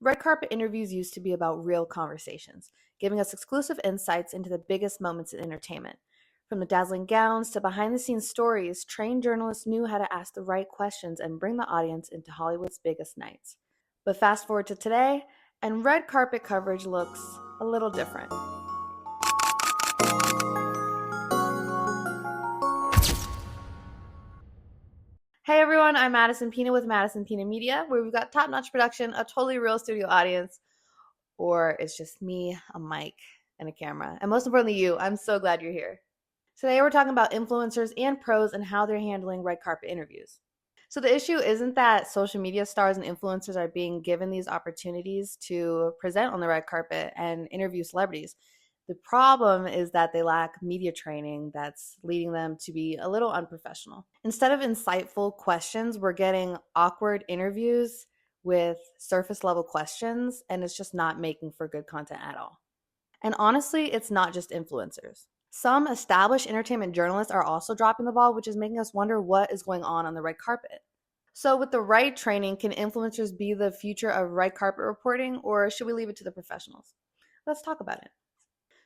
Red carpet interviews used to be about real conversations, giving us exclusive insights into the biggest moments in entertainment. From the dazzling gowns to behind-the-scenes stories, trained journalists knew how to ask the right questions and bring the audience into Hollywood's biggest nights. But fast forward to today, and red carpet coverage looks a little different. Hey everyone, I'm Madison Pina with Madison Pina Media, where we've got top-notch production, a totally real studio audience, or it's just me, a mic, and a camera. And most importantly, you. I'm so glad you're here. Today we're talking about influencers and pros and how they're handling red carpet interviews. So the issue isn't that social media stars and influencers are being given these opportunities to present on the red carpet and interview celebrities. The problem is that they lack media training that's leading them to be a little unprofessional. Instead of insightful questions, we're getting awkward interviews with surface level questions, and it's just not making for good content at all. And honestly, it's not just influencers. Some established entertainment journalists are also dropping the ball, which is making us wonder what is going on the red carpet. So with the right training, can influencers be the future of red carpet reporting, or should we leave it to the professionals? Let's talk about it.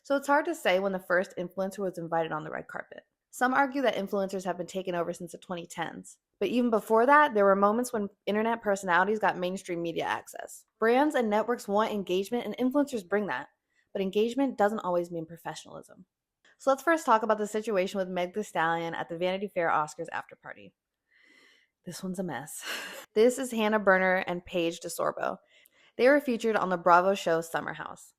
So it's hard to say when the first influencer was invited on the red carpet. Some argue that influencers have been taken over since the 2010s. But even before that, there were moments when internet personalities got mainstream media access. Brands and networks want engagement, and influencers bring that. But engagement doesn't always mean professionalism. So let's first talk about the situation with Meg Thee Stallion at the Vanity Fair Oscars after party. This one's a mess. This is Hannah Berner and Paige Desorbo. They were featured on the Bravo show Summer House.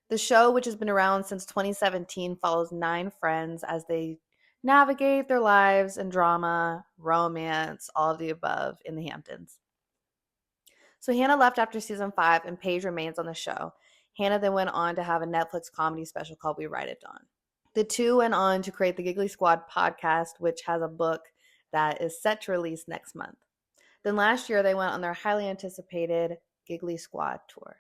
The show, which has been around since 2017, follows 9 friends as they navigate their lives and drama, romance, all of the above in the Hamptons. So Hannah left after season 5 and Paige remains on the show. Hannah then went on to have a Netflix comedy special called We Ride It Dawn. The two went on to create the Giggly Squad podcast, which has a book that is set to release next month. Then last year, they went on their highly anticipated Giggly Squad tour.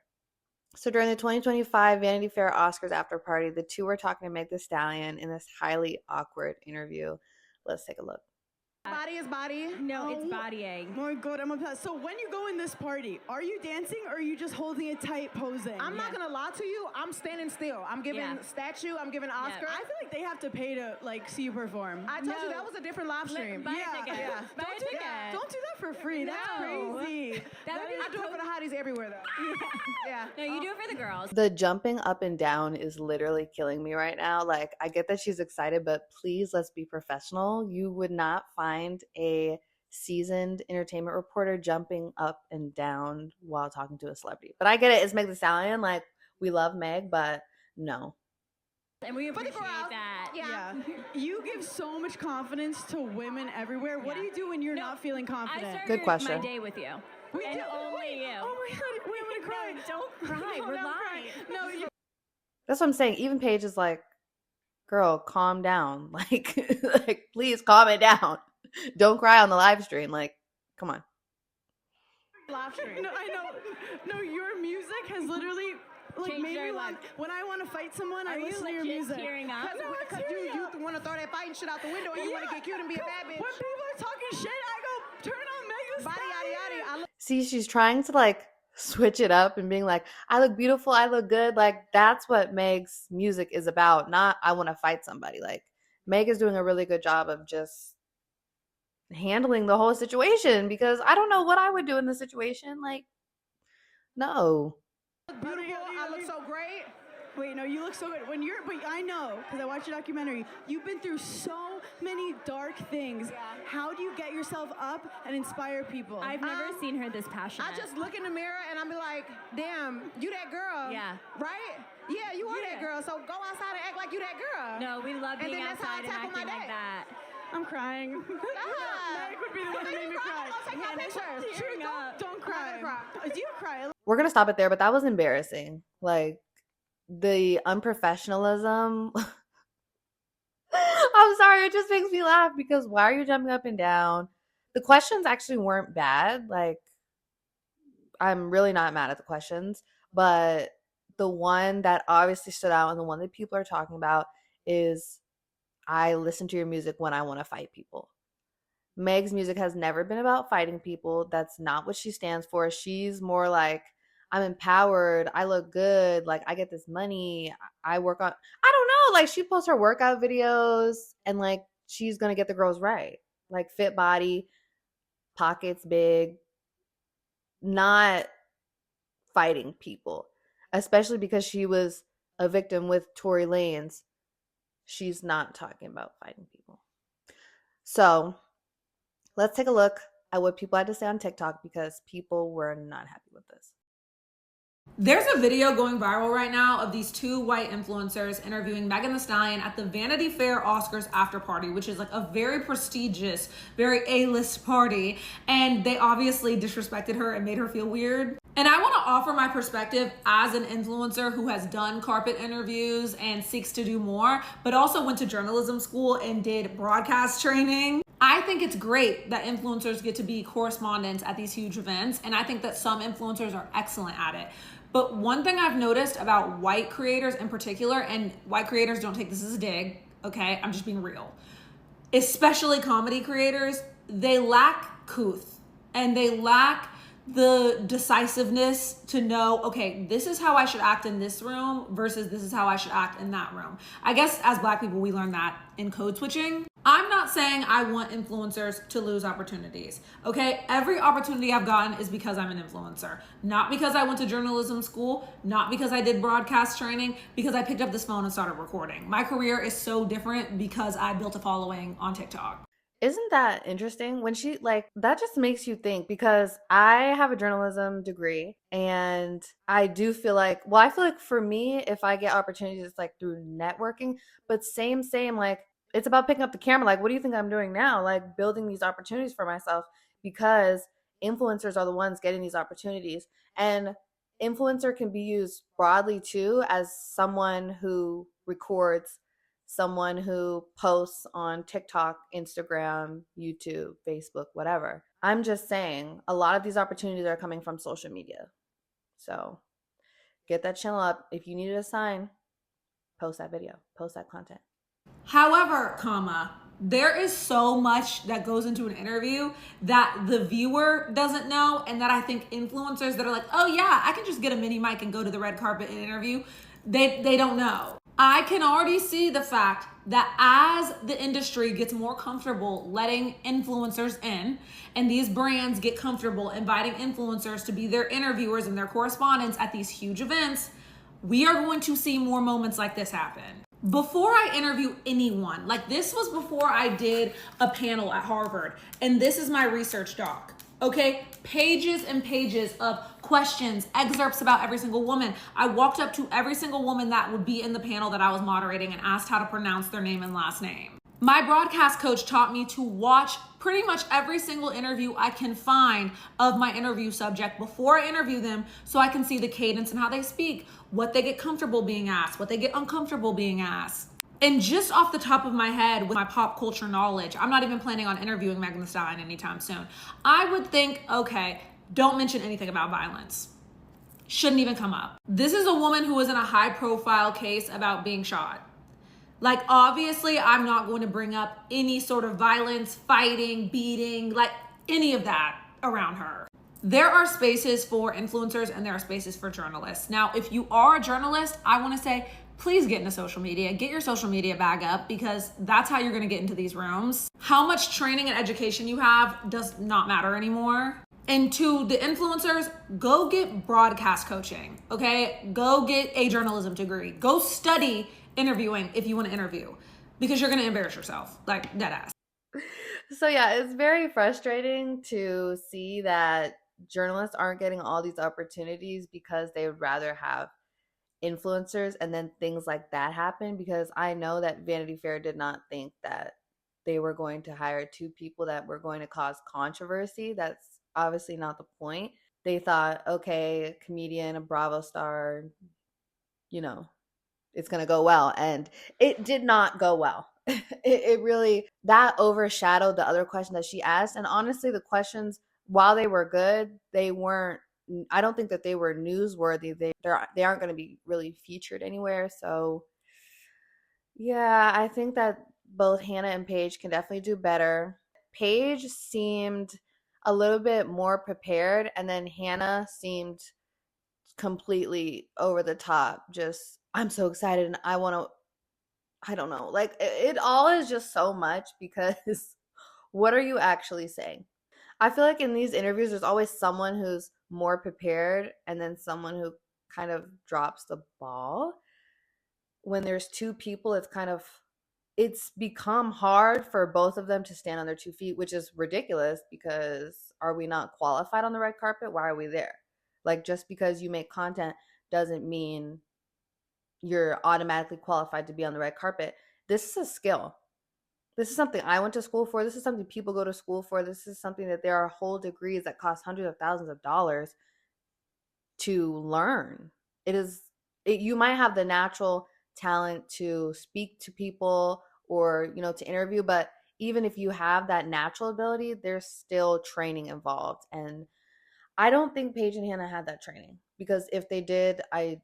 So during the 2025 Vanity Fair Oscars after party, the two were talking to Meg Thee Stallion in this highly awkward interview. Let's take a look. Body is body. No, it's bodying. Oh my god, I'm obsessed. So when you go in this party, are you dancing or are you just holding it tight, posing? I'm not gonna lie to you. I'm standing still. I'm giving statue. I'm giving Oscar. I feel like they have to pay to see you perform. I told you that was a different live stream. Buy a ticket. Buy a ticket. Don't do that for free. That's crazy. I do it for the hotties everywhere though. Yeah. No, you do it for the girls. The jumping up and down is literally killing me right now. Like, I get that she's excited, but please, let's be professional. You would not find a seasoned entertainment reporter jumping up and down while talking to a celebrity. But I get it. It's Meg Thee Stallion. Like, we love Meg, but no. And we appreciate that. Yeah. You give so much confidence to women everywhere. What do you do when you're not feeling confident? I started Good question. my day with you. And only you. Oh my god, wait, I'm gonna cry. Don't cry. No, We're I'm live. crying. No, That's what I'm saying. Even Paige is like, girl, calm down. Like please calm it down. Don't cry on the live stream. Like, come on. Live stream. No, I know. No, your music has literally Changed made their me life. when I want to fight someone, I Are you listen to your legit music. tearing up? No, I'm Because tearing you up. want to throw that fighting shit out the window and you want to get cute and be a bad bitch. When people are talking shit, I go, turn on Meg Thee Body, Stallion. yaddy, yaddy. See, she's trying to like switch it up and being like, I look beautiful, I look good. Like, that's what Meg's music is about, not I want to fight somebody. Like, Meg is doing a really good job of just handling the whole situation, because I don't know what I would do in this situation. Like, no. Beautiful. I look so great. Wait, no, you look so good. But I know, because I watched your documentary, you've been through so many dark things. Yeah. How do you get yourself up and inspire people? I've never seen her this passionate. I just look in the mirror and I be like, damn, you that girl. Yeah. Right? Yeah, you are that girl. So go outside and act like you that girl. No, we love And being then that's how I outside and tackle my acting like day. that. I'm crying. Meg would be the one that made me cry. I'll take my picture. Tearing up. Don't cry. I'm not gonna Do you cry? We're going to stop it there, but that was embarrassing. Like, the unprofessionalism. I'm sorry, it just makes me laugh because why are you jumping up and down? The questions actually weren't bad. Like, I'm really not mad at the questions, but the one that obviously stood out and the one that people are talking about is, I listen to your music when I want to fight people. Meg's music has never been about fighting people. That's not what she stands for. She's more like, I'm empowered, I look good, like I get this money, I work on, I don't know, like she posts her workout videos and like she's gonna get the girls right. Like fit body, pockets big, not fighting people. Especially because she was a victim with Tory Lanez. She's not talking about fighting people. So let's take a look at what people had to say on TikTok because people were not happy with this. There's a video going viral right now of these two white influencers interviewing Megan Thee Stallion at the Vanity Fair Oscars after party, which is like a very prestigious, very A-list party. And they obviously disrespected her and made her feel weird. And I want to offer my perspective as an influencer who has done carpet interviews and seeks to do more, but also went to journalism school and did broadcast training. I think it's great that influencers get to be correspondents at these huge events, and I think that some influencers are excellent at it. But one thing I've noticed about white creators in particular, and white creators, don't take this as a dig, okay? I'm just being real. Especially comedy creators, they lack couth and they lack the decisiveness to know, okay, this is how I should act in this room versus this is how I should act in that room. I guess as Black people, we learn that in code switching. I'm not saying I want influencers to lose opportunities, okay? Every opportunity I've gotten is because I'm an influencer, not because I went to journalism school, not because I did broadcast training, because I picked up this phone and started recording. My career is so different because I built a following on TikTok. Isn't that interesting? When she like that just makes you think because I have a journalism degree and I do feel like, well, I feel like for me, if I get opportunities, it's like through networking, but same, like it's about picking up the camera. Like, what do you think I'm doing now? Like building these opportunities for myself because influencers are the ones getting these opportunities. And influencer can be used broadly too as someone who records, someone who posts on TikTok, Instagram, YouTube, Facebook, whatever. I'm just saying a lot of these opportunities are coming from social media. So get that channel up. If you needed a sign, post that video, post that content. However, there is so much that goes into an interview that the viewer doesn't know, and that I think influencers that are like, oh yeah, I can just get a mini mic and go to the red carpet and interview, they don't know. I can already see the fact that as the industry gets more comfortable letting influencers in, and these brands get comfortable inviting influencers to be their interviewers and their correspondents at these huge events, we are going to see more moments like this happen. Before I interview anyone, like this was before I did a panel at Harvard, and this is my research doc. Okay, pages and pages of questions, excerpts about every single woman. I walked up to every single woman that would be in the panel that I was moderating and asked how to pronounce their name and last name. My broadcast coach taught me to watch pretty much every single interview I can find of my interview subject before I interview them so I can see the cadence and how they speak, what they get comfortable being asked, what they get uncomfortable being asked. And just off the top of my head, with my pop culture knowledge, I'm not even planning on interviewing Megan Thee Stallion anytime soon. I would think, okay, don't mention anything about violence. Shouldn't even come up. This is a woman who was in a high profile case about being shot. Like, obviously, I'm not going to bring up any sort of violence, fighting, beating, like any of that around her. There are spaces for influencers and there are spaces for journalists. Now, if you are a journalist, I want to say, please get into social media. Get your social media bag up because that's how you're going to get into these rooms. How much training and education you have does not matter anymore. And to the influencers, go get broadcast coaching, okay? Go get a journalism degree. Go study interviewing if you want to interview because you're going to embarrass yourself, like dead ass. So yeah, it's very frustrating to see that journalists aren't getting all these opportunities because they would rather have influencers and then things like that happen, because I know that Vanity Fair did not think that they were going to hire two people that were going to cause controversy. That's obviously not the point. They thought, okay, a comedian, a Bravo star, you know, it's going to go well. And it did not go well. It really, that overshadowed the other question that she asked. And honestly, the questions, while they were good, they weren't, I don't think that they were newsworthy. They aren't going to be really featured anywhere. So yeah, I think that both Hannah and Paige can definitely do better. Paige seemed a little bit more prepared, and then Hannah seemed completely over the top. Just, I'm so excited and I want to, I don't know. Like, it all is just so much because what are you actually saying? I feel like in these interviews, there's always someone who's more prepared and then someone who kind of drops the ball. When there's two people, it's become hard for both of them to stand on their 2 feet, which is ridiculous because are we not qualified on the red carpet? Why are we there? Like, just because you make content doesn't mean you're automatically qualified to be on the red carpet. This is a skill. This is something I went to school for. This is something people go to school for. This is something that there are whole degrees that cost hundreds of thousands of dollars to learn. You might have the natural talent to speak to people or, to interview, but even if you have that natural ability, there's still training involved. And I don't think Paige and Hannah had that training, because if they did, I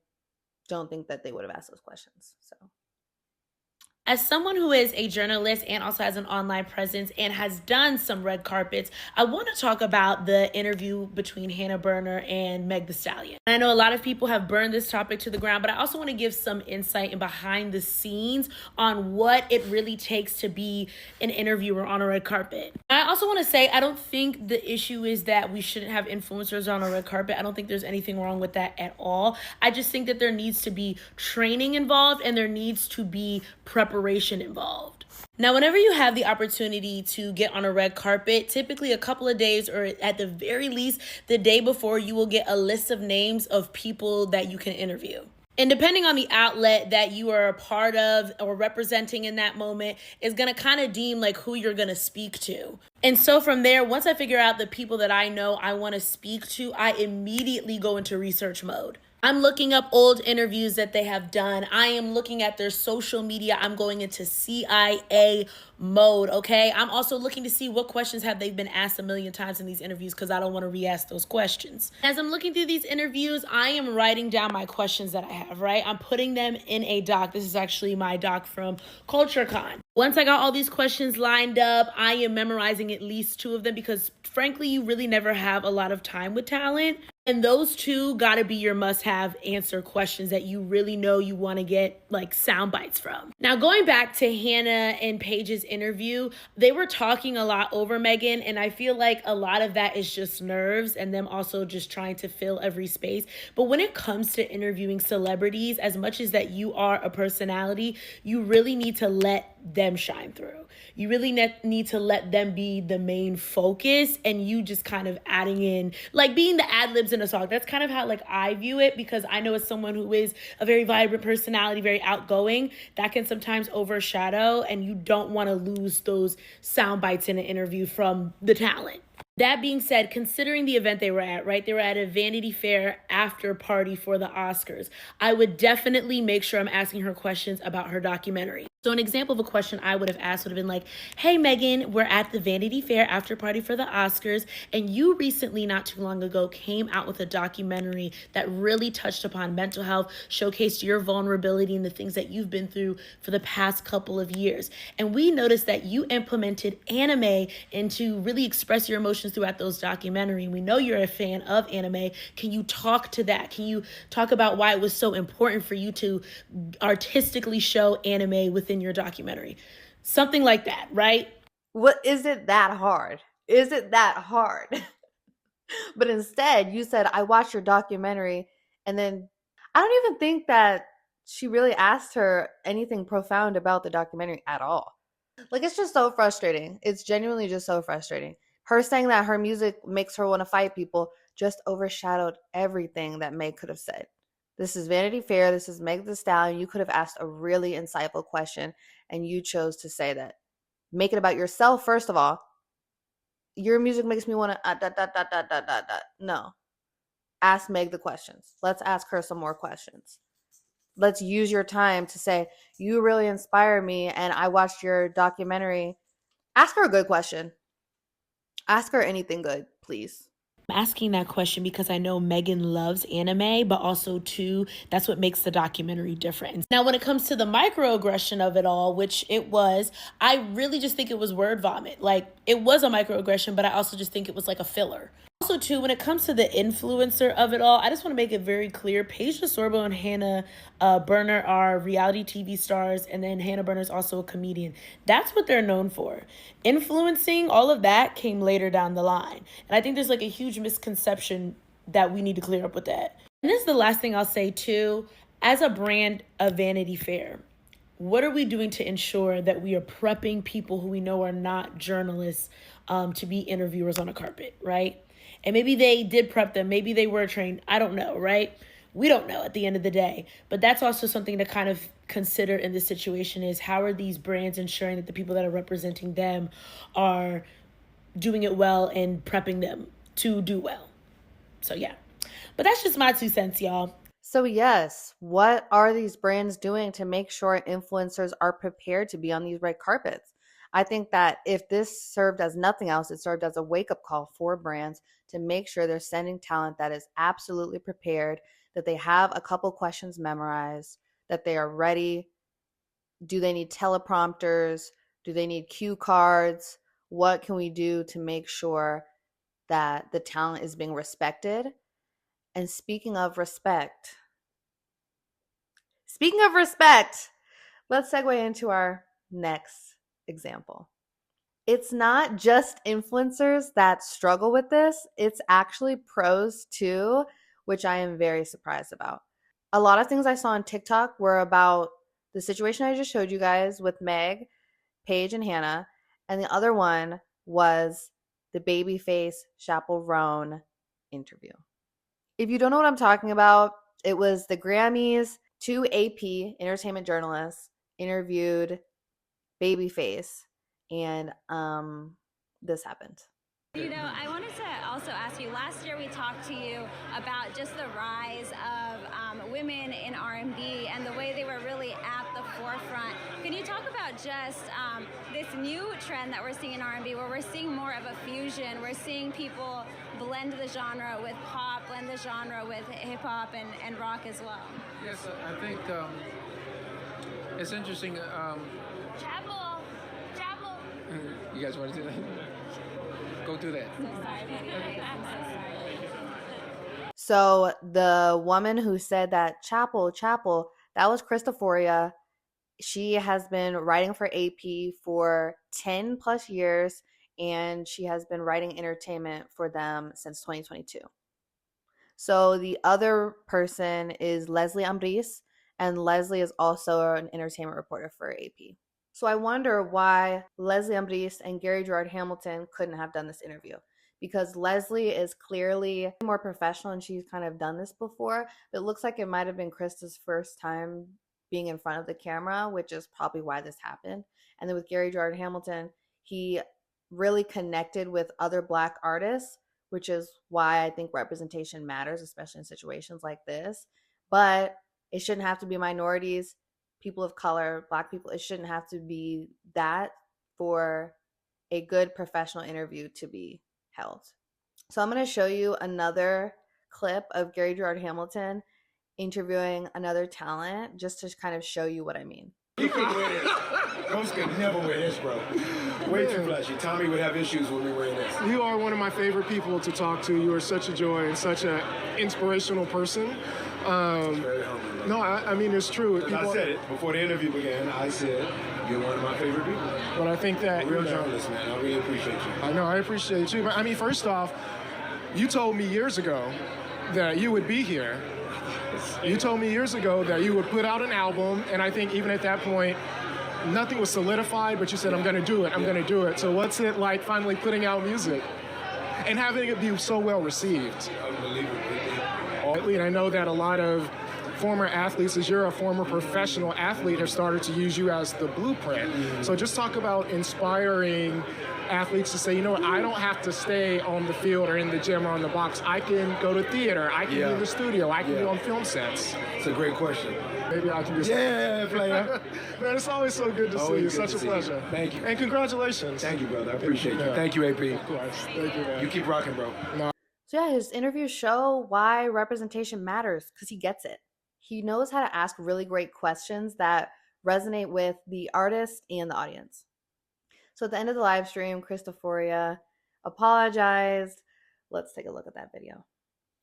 don't think that they would have asked those questions. So as someone who is a journalist and also has an online presence and has done some red carpets, I want to talk about the interview between Hannah Berner and Meg Thee Stallion. I know a lot of people have burned this topic to the ground, but I also want to give some insight and behind the scenes on what it really takes to be an interviewer on a red carpet. I also want to say, I don't think the issue is that we shouldn't have influencers on a red carpet. I don't think there's anything wrong with that at all. I just think that there needs to be training involved and there needs to be preparation involved. Now, whenever you have the opportunity to get on a red carpet, typically a couple of days or at the very least the day before, you will get a list of names of people that you can interview. And depending on the outlet that you are a part of or representing in that moment is going to kind of deem like who you're going to speak to. And so from there, once I figure out the people that I know I want to speak to, I immediately go into research mode. I'm looking up old interviews that they have done. I am looking at their social media. I'm going into CIA mode, okay? I'm also looking to see what questions have they been asked a million times in these interviews, because I don't want to re-ask those questions. As I'm looking through these interviews, I am writing down my questions that I have, right? I'm putting them in a doc. This is actually my doc from CultureCon. Once I got all these questions lined up, I am memorizing at least 2 of them, because frankly, you really never have a lot of time with talent. And those 2 gotta be your must-have answer questions that you really know you wanna get like sound bites from. Now, going back to Hannah and Paige's interview, they were talking a lot over Megan, and I feel like a lot of that is just nerves and them also just trying to fill every space. But when it comes to interviewing celebrities, as much as that you are a personality, you really need to let them shine through. You really need to let them be the main focus, and you just kind of adding in, like being the ad-libs in a song. That's kind of how like I view it, because I know as someone who is a very vibrant personality, very outgoing, that can sometimes overshadow, and you don't want to lose those sound bites in an interview from the talent. That being said, considering the event they were at, right? They were at a Vanity Fair after party for the Oscars. I would definitely make sure I'm asking her questions about her documentary. So an example of a question I would have asked would have been like, hey, Megan, we're at the Vanity Fair after party for the Oscars, and you recently, not too long ago, came out with a documentary that really touched upon mental health, showcased your vulnerability and the things that you've been through for the past couple of years. And we noticed that you implemented anime into really express your emotions throughout those documentaries. We know you're a fan of anime. Can you talk to that? Can you talk about why it was so important for you to artistically show anime within your documentary? Something like that, right? What is it that hard? Is it that hard? But instead, you said, I watched your documentary, and then I don't even think that she really asked her anything profound about the documentary at all. Like, it's just so frustrating. It's genuinely just so frustrating. Her saying that her music makes her want to fight people just overshadowed everything that Meg could have said. This is Vanity Fair. This is Meg Thee Stallion. You could have asked a really insightful question, and you chose to say that. Make it about yourself, first of all. Your music makes me want to... No. Ask Meg the questions. Let's ask her some more questions. Let's use your time to say, you really inspire me, and I watched your documentary. Ask her a good question. Ask her anything good, please. I'm asking that question because I know Megan loves anime, but also too, that's what makes the documentary different. Now, when it comes to the microaggression of it all, which it was, I really just think it was word vomit. Like, it was a microaggression, but I also just think it was like a filler. Also, too, when it comes to the influencer of it all, I just want to make it very clear. Paige Desorbo and Hannah Berner are reality TV stars, and then Hannah Berner is also a comedian. That's what they're known for. Influencing, all of that came later down the line. And I think there's like a huge misconception that we need to clear up with that. And this is the last thing I'll say, too. As a brand of Vanity Fair, what are we doing to ensure that we are prepping people who we know are not journalists to be interviewers on a carpet, right? And maybe they did prep them. Maybe they were trained. I don't know, right? We don't know at the end of the day. But that's also something to kind of consider in this situation is how are these brands ensuring that the people that are representing them are doing it well and prepping them to do well. So, yeah. But that's just my 2 cents, y'all. So yes, what are these brands doing to make sure influencers are prepared to be on these red carpets? I think that if this served as nothing else, it served as a wake-up call for brands to make sure they're sending talent that is absolutely prepared, that they have a couple questions memorized, that they are ready. Do they need teleprompters? Do they need cue cards? What can we do to make sure that the talent is being respected? And speaking of respect, let's segue into our next example. It's not just influencers that struggle with this. It's actually pros too, which I am very surprised about. A lot of things I saw on TikTok were about the situation I just showed you guys with Meg, Paige, and Hannah. And the other one was the Babyface Chappell Roan interview. If you don't know what I'm talking about, it was the Grammys. 2 AP entertainment journalists interviewed Babyface, and this happened. You know, I wanted to also ask you, last year we talked to you about just the rise of women in R&B and the way they were really at the forefront. Can you talk about just this new trend that we're seeing in R&B where we're seeing more of a fusion? We're seeing people blend the genre with pop, blend the genre with hip-hop and rock as well. Yes, I think it's interesting. Chappell! You guys want to do that? Go do that. So sorry, baby. I'm so sorry. So the woman who said that Chappell, that was Christophoria. She has been writing for AP for 10 plus years, and she has been writing entertainment for them since 2022. So the other person is Leslie Ambris, and Leslie is also an entertainment reporter for AP. So I wonder why Leslie Ambris and Gary Gerard Hamilton couldn't have done this interview. Because Leslie is clearly more professional and she's kind of done this before. But it looks like it might have been Krista's first time being in front of the camera, which is probably why this happened. And then with Gary Gerard Hamilton, he really connected with other Black artists, which is why I think representation matters, especially in situations like this. But it shouldn't have to be minorities, people of color, Black people. It shouldn't have to be that for a good professional interview to be held. So I'm going to show you another clip of Gary Gerard Hamilton interviewing another talent just to kind of show you what I mean. You couldn't wear this. Coach could never wear this, bro. Way too flashy. Tommy would have issues with me wearing this. You are one of my favorite people to talk to. You are such a joy and such an inspirational person. Very humble. No, I mean, it's true. I said it before the interview began. I said, you're one of my favorite people. But I think that... A real journalist, man. I really appreciate you. I know, I appreciate you. But I mean, first off, you told me years ago that you would be here. You told me years ago that you would put out an album, and I think even at that point, nothing was solidified, but you said, I'm going to do it, I'm going to do it. So what's it like finally putting out music and having it be so well received? Unbelievable. And I know that a lot of former athletes, as you're a former professional athlete, have started to use you as the blueprint. So just talk about inspiring athletes to say, you know what, I don't have to stay on the field or in the gym or on the box. I can go to theater, I can be in the studio, I can be on film sets. It's a great question. Maybe I can just... Yeah, player. Man, it's always so good to see you. Such a pleasure. Thank you. And congratulations. Thank you, brother. I appreciate you. Thank you, AP. Of course. Thank you, man. You keep rocking, bro. So yeah, his interviews show why representation matters because he gets it. He knows how to ask really great questions that resonate with the artist and the audience. So at the end of the live stream, Christophoria apologized Let's take a look at that video.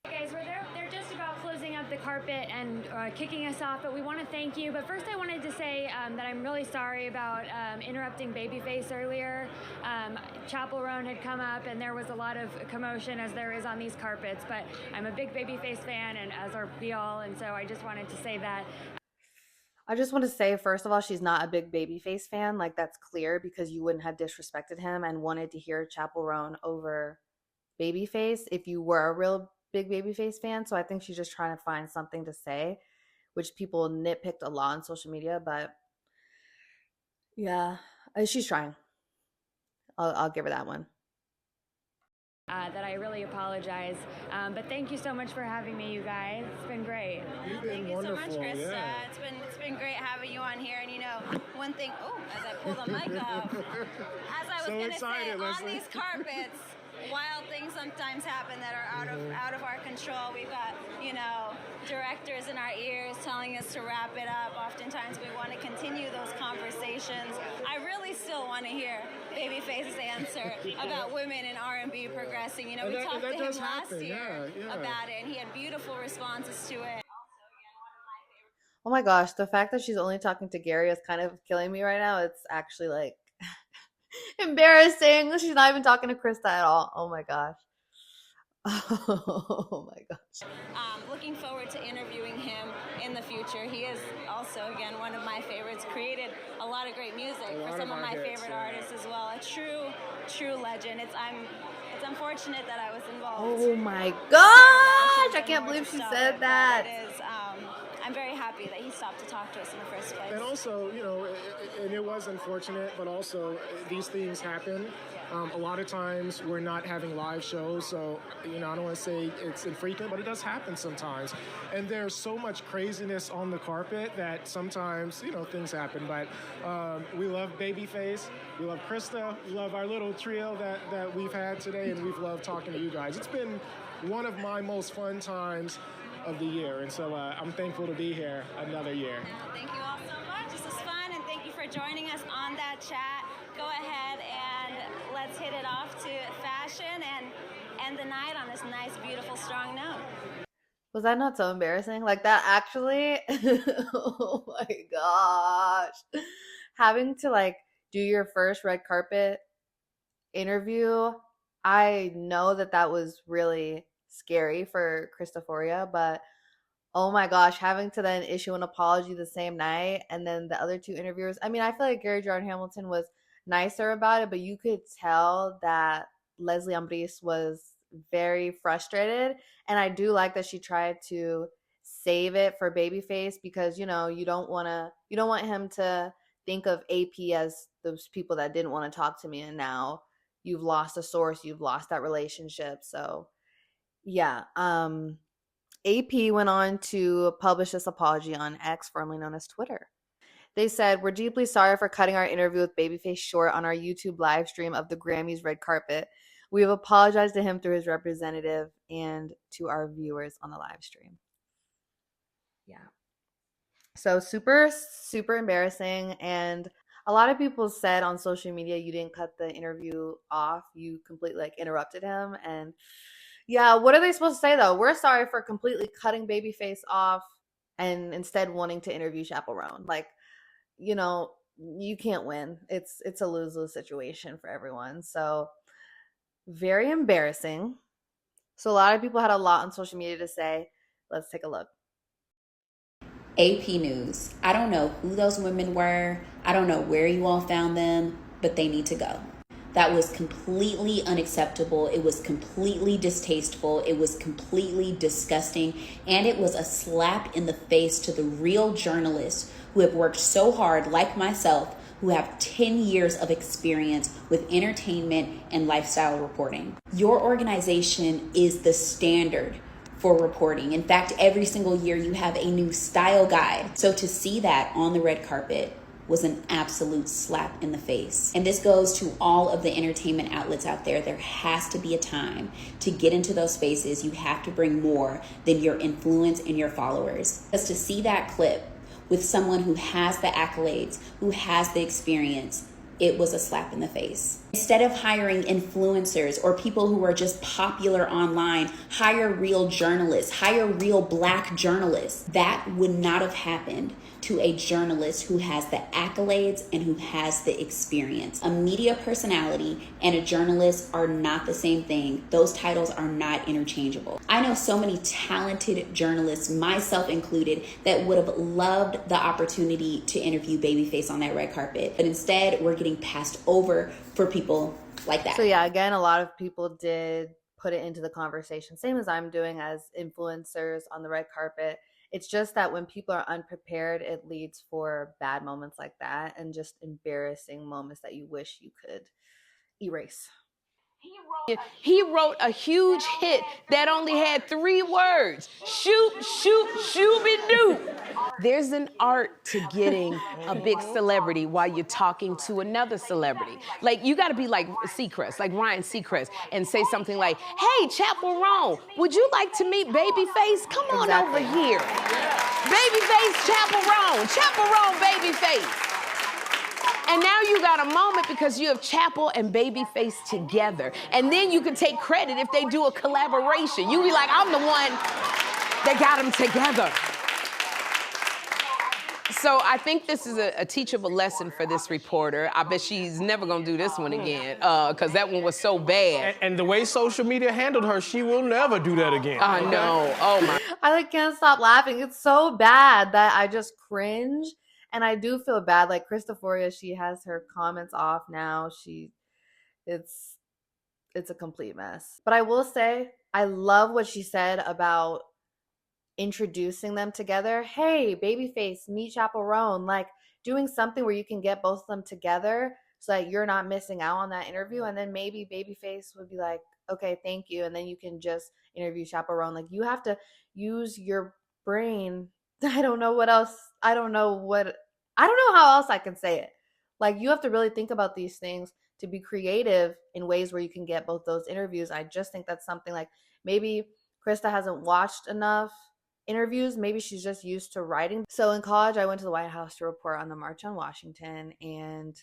Guys, they're just about closing up the carpet and kicking us off, but we want to thank you. But first I wanted to say that I'm really sorry about interrupting Babyface earlier. Chappell Roan had come up and there was a lot of commotion as there is on these carpets, but I'm a big Babyface fan, and as are we all, and so I just wanted to say that. I just want to say, first of all, she's not a big Babyface fan. Like, that's clear, because you wouldn't have disrespected him and wanted to hear Chappell Roan over Babyface if you were a real big Babyface fan. So I think she's just trying to find something to say, which people nitpicked a lot on social media. But yeah, she's trying. I'll give her that one. That I really apologize. But thank you so much for having me, you guys. It's been great. You've been Thank you so wonderful. much, Krista. Yeah. It's been great having you on here. And you know, one thing. Oh, as I pull the mic up, as I was So going to say, excited, on Leslie. these carpets, wild things sometimes happen that are out of our control. We've got, you know, directors in our ears telling us to wrap it up. Oftentimes we want to continue those conversations. I really still want to hear Babyface's answer about women in R&B progressing. You know, we talked to him last year about it, and he had beautiful responses to it. Oh my gosh, the fact that she's only talking to Gary is kind of killing me right now. It's actually like embarrassing. She's not even talking to Krista at all. Oh my gosh. Oh my gosh. Looking forward to interviewing him in the future. He is also, again, one of my favorites. Created a lot of great music for some of my favorite artists as well. A true legend. It's unfortunate that I was involved. Oh my gosh! I can't believe she said that. I'm very happy that he stopped to talk to us in the first place. And also, you know, and it was unfortunate, but also these things happen. A lot of times we're not having live shows, so, you know, I don't want to say it's infrequent, but it does happen sometimes. And there's so much craziness on the carpet that sometimes, you know, things happen. But we love Babyface, we love Krista, we love our little trio that we've had today, and we've loved talking to you guys. It's been one of my most fun times of the year, and so I'm thankful to be here another year. Thank you all so much. This was fun, and thank you for joining us on that chat. Go ahead and let's hit it off to fashion and end the night on this nice, beautiful, strong note. Was that not so embarrassing? Like, that actually, oh my gosh. Having to like do your first red carpet interview, I know that was really scary for Christophoria, but oh my gosh, having to then issue an apology the same night, and then the other two interviewers, I mean, I feel like Gary Jordan Hamilton was nicer about it, but you could tell that Leslie Ambris was very frustrated, and I do like that she tried to save it for Babyface, because, you know, you don't want him to think of AP as those people that didn't want to talk to me, and now you've lost a source, you've lost that relationship. So yeah, AP went on to publish this apology on X, formerly known as Twitter. They said, "We're deeply sorry for cutting our interview with Babyface short on our YouTube live stream of the Grammys red carpet. We have apologized to him through his representative and to our viewers on the live stream." Yeah. So super, super embarrassing. And a lot of people said on social media, you didn't cut the interview off. You completely like interrupted him. And yeah, what are they supposed to say though? We're sorry for completely cutting Babyface off and instead wanting to interview Chappell Roan. Like, you know, you can't win. It's a lose-lose situation for everyone. So very embarrassing. So a lot of people had a lot on social media to say. Let's take a look. AP News. I don't know who those women were. I don't know where you all found them, but they need to go. That was completely unacceptable. It was completely distasteful. It was completely disgusting. And it was a slap in the face to the real journalists who have worked so hard, like myself, who have 10 years of experience with entertainment and lifestyle reporting. Your organization is the standard for reporting. In fact, every single year you have a new style guide. So to see that on the red carpet was an absolute slap in the face. And this goes to all of the entertainment outlets out there. There has to be a time to get into those spaces. You have to bring more than your influence and your followers. Because to see that clip with someone who has the accolades, who has the experience, it was a slap in the face. Instead of hiring influencers or people who are just popular online, hire real journalists, hire real Black journalists. That would not have happened to a journalist who has the accolades and who has the experience. A media personality and a journalist are not the same thing. Those titles are not interchangeable. I know so many talented journalists, myself included, that would have loved the opportunity to interview Babyface on that red carpet, but instead we're getting passed over for people like that. So yeah, again, a lot of people did put it into the conversation, same as I'm doing as influencers on the red carpet. It's just that when people are unprepared, it leads for bad moments like that and just embarrassing moments that you wish you could erase. He wrote a huge hit that only had 3 words: shoot, shoot, shooby-doo. There's an art to getting a big celebrity while you're talking to another celebrity. Like, you gotta be like Seacrest, like Ryan Seacrest, and say something like, hey, Chappell Roan, would you like to meet Babyface? Come on over here. Babyface, Chappell Roan, Babyface. And now you got a moment because you have Chappell and Babyface together. And then you can take credit if they do a collaboration. You be like, I'm the one that got them together. So I think this is a teachable lesson for this reporter. I bet she's never gonna do this one again, because that one was so bad. And the way social media handled her, she will never do that again. I know, oh my. I can't stop laughing. It's so bad that I just cringe. And I do feel bad. Like Christophoria, she has her comments off now. It's a complete mess. But I will say, I love what she said about introducing them together. Hey, Babyface, meet Chappell Roan. Like doing something where you can get both of them together so that you're not missing out on that interview. And then maybe Babyface would be like, okay, thank you. And then you can just interview Chappell Roan. Like you have to use your brain. I don't know what else. I don't know how else I can say it. Like you have to really think about these things to be creative in ways where you can get both those interviews. I just think that's something like maybe Krista hasn't watched enough interviews. Maybe she's just used to writing. So in college, I went to the White House to report on the March on Washington. And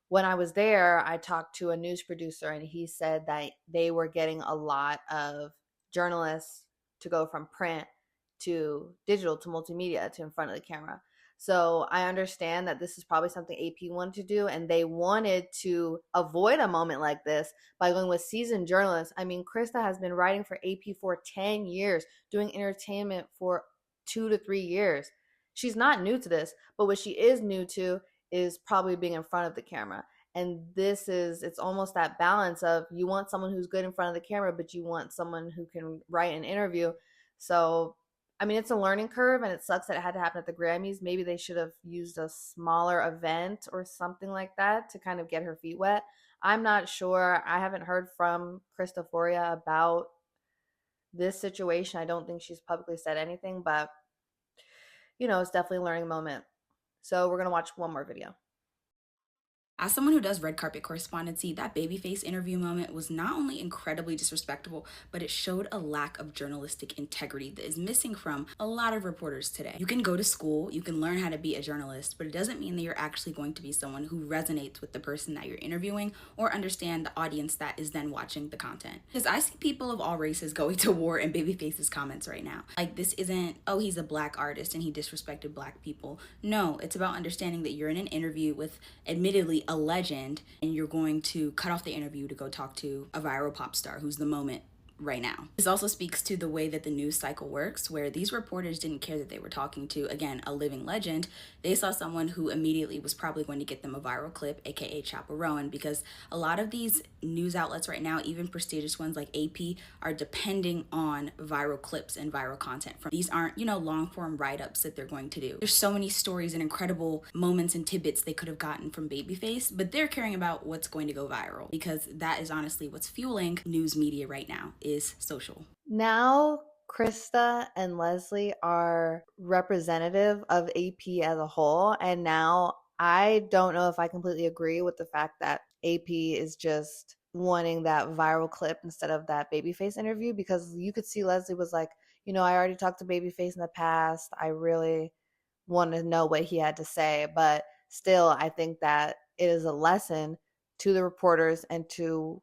when I was there, I talked to a news producer and he said that they were getting a lot of journalists to go from print to digital to multimedia to in front of the camera. So I understand that this is probably something AP wanted to do, and they wanted to avoid a moment like this by going with seasoned journalists. I mean, Krista has been writing for AP for 10 years, doing entertainment for 2 to 3 years. She's not new to this, but what she is new to is probably being in front of the camera. And it's almost that balance of you want someone who's good in front of the camera, but you want someone who can write an interview. So I mean, it's a learning curve, and it sucks that it had to happen at the Grammys. Maybe they should have used a smaller event or something like that to kind of get her feet wet. I'm not sure. I haven't heard from Christophoria about this situation. I don't think she's publicly said anything, but, it's definitely a learning moment. So we're going to watch one more video. As someone who does red carpet correspondency, that Babyface interview moment was not only incredibly disrespectful, but it showed a lack of journalistic integrity that is missing from a lot of reporters today. You can go to school, you can learn how to be a journalist, but it doesn't mean that you're actually going to be someone who resonates with the person that you're interviewing or understand the audience that is then watching the content. Because I see people of all races going to war in Babyface's comments right now. Like, this isn't, oh, he's a Black artist and he disrespected Black people. No, it's about understanding that you're in an interview with admittedly a legend, and you're going to cut off the interview to go talk to a viral pop star who's the moment right now. This also speaks to the way that the news cycle works, where these reporters didn't care that they were talking to, again, a living legend. They saw someone who immediately was probably going to get them a viral clip, aka Chappell Roan, because a lot of these news outlets right now, even prestigious ones like AP, are depending on viral clips and viral content. These aren't, long form write-ups that they're going to do. There's so many stories and incredible moments and tidbits they could have gotten from Babyface, but they're caring about what's going to go viral, because that is honestly what's fueling news media right now, is social. Now, Krista and Leslie are representative of AP as a whole, and now I don't know if I completely agree with the fact that AP is just wanting that viral clip instead of that Babyface interview, because you could see Leslie was like, I already talked to Babyface in the past. I really want to know what he had to say, but still, I think that it is a lesson to the reporters and to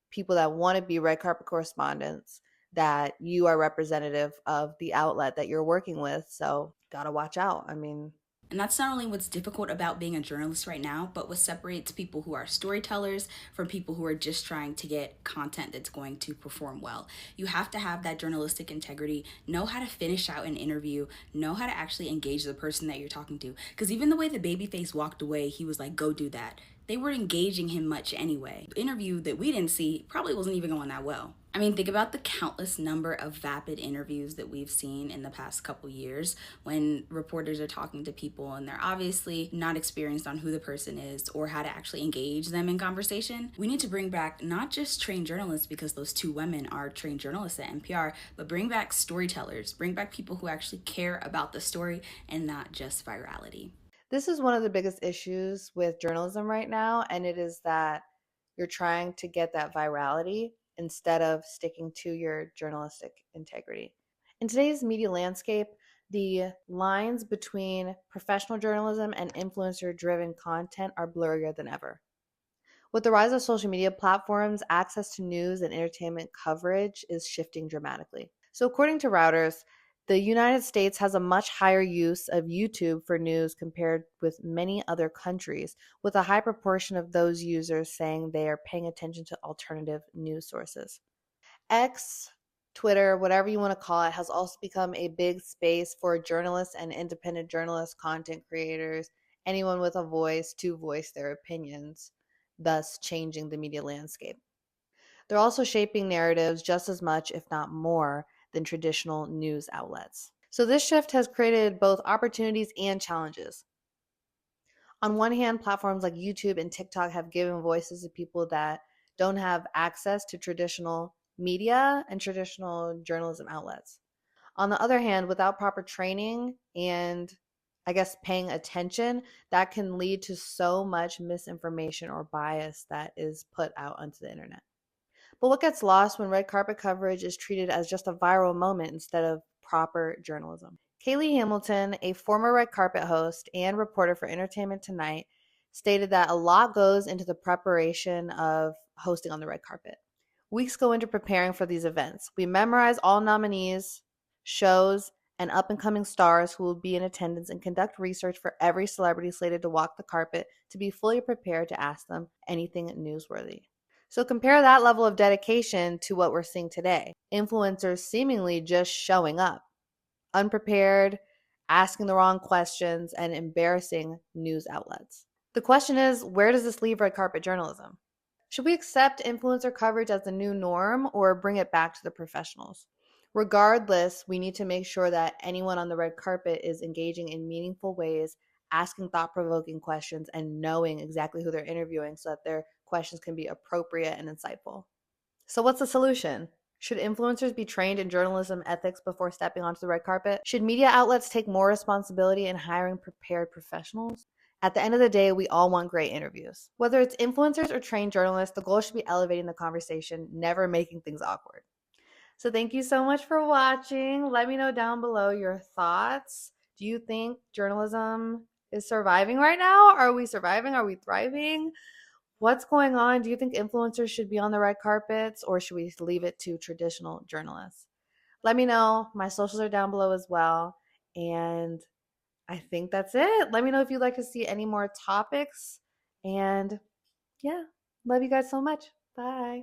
people that want to be red carpet correspondents that you are representative of the outlet that you're working with. So gotta watch out. I mean, and that's not only what's difficult about being a journalist right now, but what separates people who are storytellers from people who are just trying to get content that's going to perform well. You have to have that journalistic integrity, know how to finish out an interview, know how to actually engage the person that you're talking to. Because even the way the Babyface walked away, he was like, go do that. They weren't engaging him much anyway. The interview that we didn't see probably wasn't even going that well. I mean, think about the countless number of vapid interviews that we've seen in the past couple years when reporters are talking to people and they're obviously not experienced on who the person is or how to actually engage them in conversation. We need to bring back not just trained journalists, because those two women are trained journalists at NPR, but bring back storytellers, bring back people who actually care about the story and not just virality. This is one of the biggest issues with journalism right now, and it is that you're trying to get that virality instead of sticking to your journalistic integrity. In today's media landscape, the lines between professional journalism and influencer-driven content are blurrier than ever. With the rise of social media platforms, access to news and entertainment coverage is shifting dramatically. So according to Reuters, the United States has a much higher use of YouTube for news compared with many other countries, with a high proportion of those users saying they are paying attention to alternative news sources. X, Twitter, whatever you want to call it, has also become a big space for journalists and independent journalists, content creators, anyone with a voice to voice their opinions, thus changing the media landscape. They're also shaping narratives just as much, if not more, than traditional news outlets. So this shift has created both opportunities and challenges. On one hand, platforms like YouTube and TikTok have given voices to people that don't have access to traditional media and traditional journalism outlets. On the other hand, without proper training and I guess paying attention, that can lead to so much misinformation or bias that is put out onto the internet. But what gets lost when red carpet coverage is treated as just a viral moment instead of proper journalism? Kaylee Hamilton, a former red carpet host and reporter for Entertainment Tonight, stated that a lot goes into the preparation of hosting on the red carpet. Weeks go into preparing for these events. We memorize all nominees, shows, and up-and-coming stars who will be in attendance and conduct research for every celebrity slated to walk the carpet to be fully prepared to ask them anything newsworthy. So compare that level of dedication to what we're seeing today. Influencers seemingly just showing up, unprepared, asking the wrong questions, and embarrassing news outlets. The question is, where does this leave red carpet journalism? Should we accept influencer coverage as the new norm or bring it back to the professionals? Regardless, we need to make sure that anyone on the red carpet is engaging in meaningful ways, asking thought-provoking questions, and knowing exactly who they're interviewing so that their questions can be appropriate and insightful. So what's the solution? Should influencers be trained in journalism ethics before stepping onto the red carpet? Should media outlets take more responsibility in hiring prepared professionals? At the end of the day, we all want great interviews. Whether it's influencers or trained journalists, the goal should be elevating the conversation, never making things awkward. So thank you so much for watching. Let me know down below your thoughts. Do you think journalism is surviving right now? Are we surviving? Are we thriving? What's going on? Do you think influencers should be on the red carpets or should we leave it to traditional journalists? Let me know. My socials are down below as well. And I think that's it. Let me know if you'd like to see any more topics. And yeah, love you guys so much. Bye.